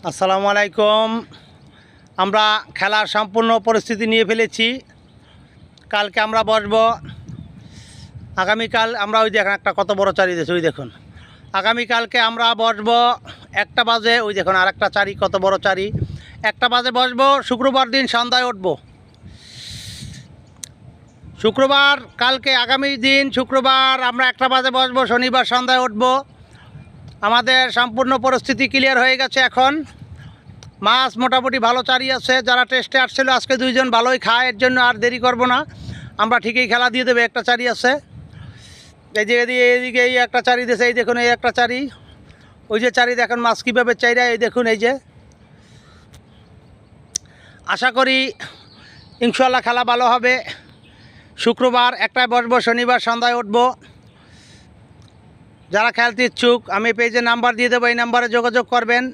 আসসালামু আলাইকুম। আমরা খেলার সম্পূর্ণ পরিস্থিতি নিয়ে ফেলেছি। কালকে আমরা বসবো। আগামীকাল আমরা ওই দেখেন একটা কত বড় চারি দিয়েছে, ওই দেখুন। আগামীকালকে আমরা বসবো 1টা বাজে। ওই দেখুন আর একটা চারি, কত বড় চারি। 1টা বাজে বসবো। শুক্রবার দিন সন্ধ্যায় উঠবো। শুক্রবার কালকে আগামী দিন শুক্রবার আমরা 1টা বাজে বসবো, শনিবার সন্ধ্যায় উঠবো। আমাদের সম্পূর্ণ পরিস্থিতি ক্লিয়ার হয়ে গেছে। এখন মাছ মোটামুটি ভালো চারি আছে। যারা টেস্টে আসছিল আজকে 2 জন ভালোই খায়, এর জন্য আর দেরি করব না, আমরা ঠিকই খেলা দিয়ে দেবে। একটা চারি আছে, এই যে এদিকে এই একটা চারি দিয়েছে, এই দেখুন এই একটা চারি। ওই যে চারি দেখুন মাছ কীভাবে চাইরা, এই দেখুন এই যে। আশা করি ইনশাল্লাহ খেলা ভালো হবে। শুক্রবার 1টায় বসবো, শনিবার সন্ধ্যায় উঠবো। যারা খেলতে ইচ্ছুক আমি পেজে নাম্বার দিয়ে দেবো, এই নাম্বারে যোগাযোগ করবেন।